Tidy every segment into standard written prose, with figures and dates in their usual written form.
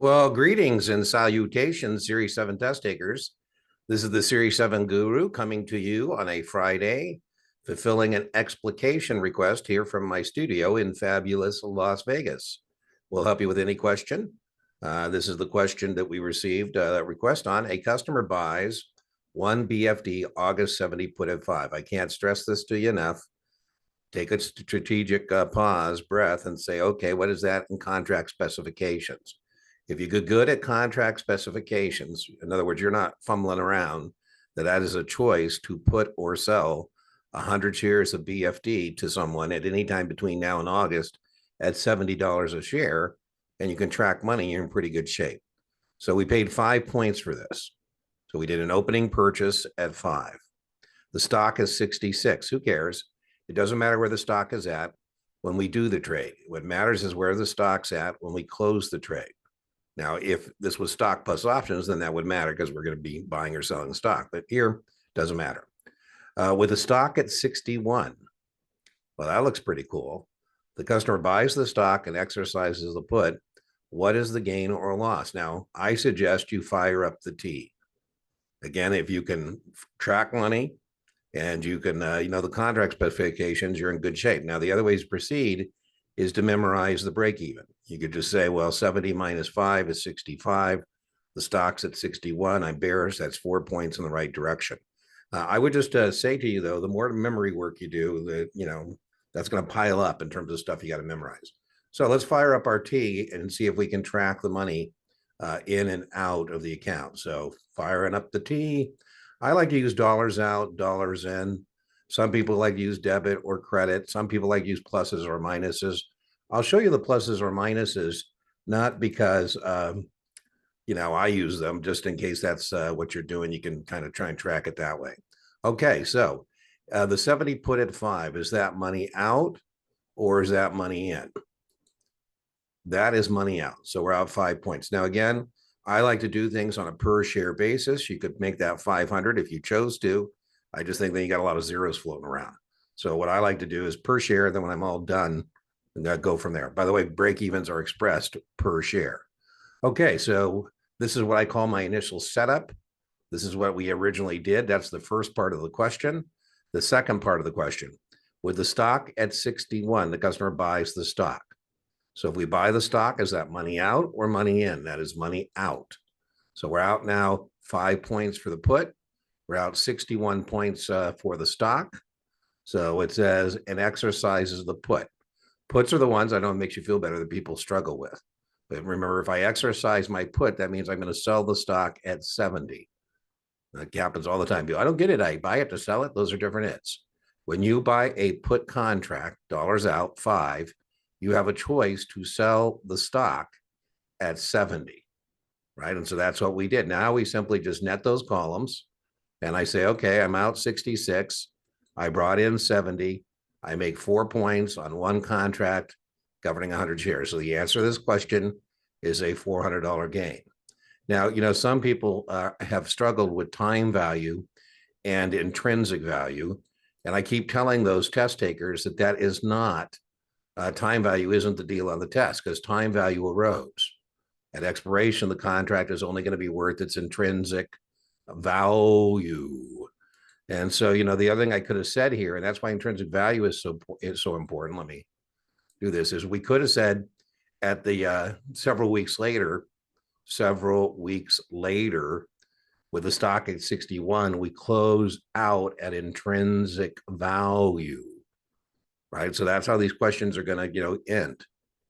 Well, greetings and salutations, Series 7 test takers. This is the Series 7 guru coming to you on a Friday, fulfilling an explication request here from my studio in fabulous Las Vegas. We'll help you with any question. This is the question that we received a request on. A customer buys one BFD August 70 put at 5. I can't stress this to you enough. Take a strategic pause, breath, and say, okay, what is that in contract specifications? If you get good at contract specifications, in other words, you're not fumbling around, that is a choice to put or sell 100 shares of BFD to someone at any time between now and August at $70 a share, and you can track money, you're in pretty good shape. So we paid 5 points for this. So we did an opening purchase at 5. The stock is 66. Who cares? It doesn't matter where the stock is at when we do the trade. What matters is where the stock's at when we close the trade. Now, if this was stock plus options, then that would matter because we're going to be buying or selling stock. But here, it doesn't matter. With the stock at 61, well, that looks pretty cool. The customer buys the stock and exercises the put. What is the gain or loss? Now, I suggest you fire up the T. Again, if you can track money and you can, the contract specifications, you're in good shape. Now, the other ways to proceed is to memorize the break even. You could just say, well, 70 minus 5 is 65. The stock's at 61. I'm bearish. That's 4 points in the right direction. I would just say to you, though, the more memory work you do, that's going to pile up in terms of stuff you got to memorize. So let's fire up our T and see if we can track the money in and out of the account. So firing up the T. I like to use dollars out, dollars in. Some people like to use debit or credit. Some people like to use pluses or minuses. I'll show you the pluses or minuses, not because, I use them just in case that's what you're doing. You can kind of try and track it that way. Okay, so the 70 put at 5, is that money out or is that money in? That is money out. So we're out 5 points. Now, again, I like to do things on a per share basis. You could make that 500 if you chose to. I just think then you got a lot of zeros floating around. So what I like to do is per share. Then when I'm all done, and go from there. By the way, break evens are expressed per share. Okay, so this is what I call my initial setup. This is what we originally did. That's the first part of the question. The second part of the question, with the stock at 61, the customer buys the stock. So if we buy the stock, is that money out or money in? That is money out. So we're out now 5 points for the put. We're out 61 points for the stock. So it says, and exercises the put. Puts are the ones, I know it makes you feel better, that people struggle with. But remember, if I exercise my put, that means I'm going to sell the stock at 70. That happens all the time. I don't get it. I buy it to sell it. Those are different hits. When you buy a put contract, dollars out, 5, you have a choice to sell the stock at 70, right? And so that's what we did. Now we simply just net those columns. And I say, okay, I'm out 66. I brought in 70. I make 4 points on one contract governing 100 shares. So the answer to this question is a $400 gain. Now, some people have struggled with time value and intrinsic value. And I keep telling those test takers that is not, time value isn't the deal on the test, because time value erodes. At expiration, the contract is only going to be worth its intrinsic value. And so, the other thing I could have said here, and that's why intrinsic value is so important. Let me do this. Is we could have said at the several weeks later, with the stock at 61, we close out at intrinsic value, right? So that's how these questions are going to, end.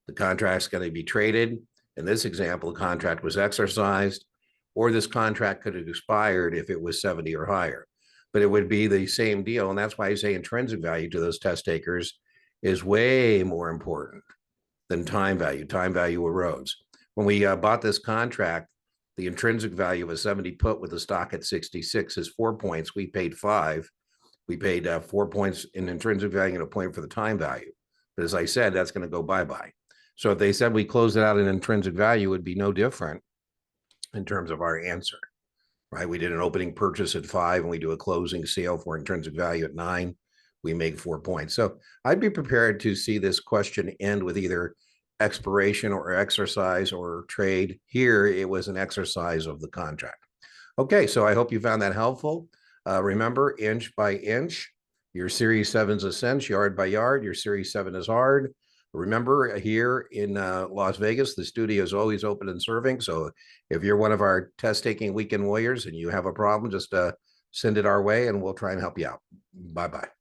The contract's going to be traded. In this example, the contract was exercised, or this contract could have expired if it was 70 or higher. But it would be the same deal. And that's why I say intrinsic value to those test takers is way more important than time value. Time value erodes. When we bought this contract, the intrinsic value of a 70 put with the stock at 66 is 4 points. We paid 5. We paid 4 points in intrinsic value and a point for the time value. But as I said, that's going to go bye-bye. So if they said we closed it out in intrinsic value, it would be no different in terms of our answer, right? We did an opening purchase at 5 and we do a closing sale for intrinsic value at 9. We make 4 points. So I'd be prepared to see this question end with either exploration or exercise or trade. Here, it was an exercise of the contract. Okay, so I hope you found that helpful. Remember, inch by inch, your Series 7's a cinch, yard by yard, your Series 7 is hard. Remember, here in Las Vegas, the studio is always open and serving. So if you're one of our test-taking weekend warriors and you have a problem, just send it our way and we'll try and help you out. Bye-bye.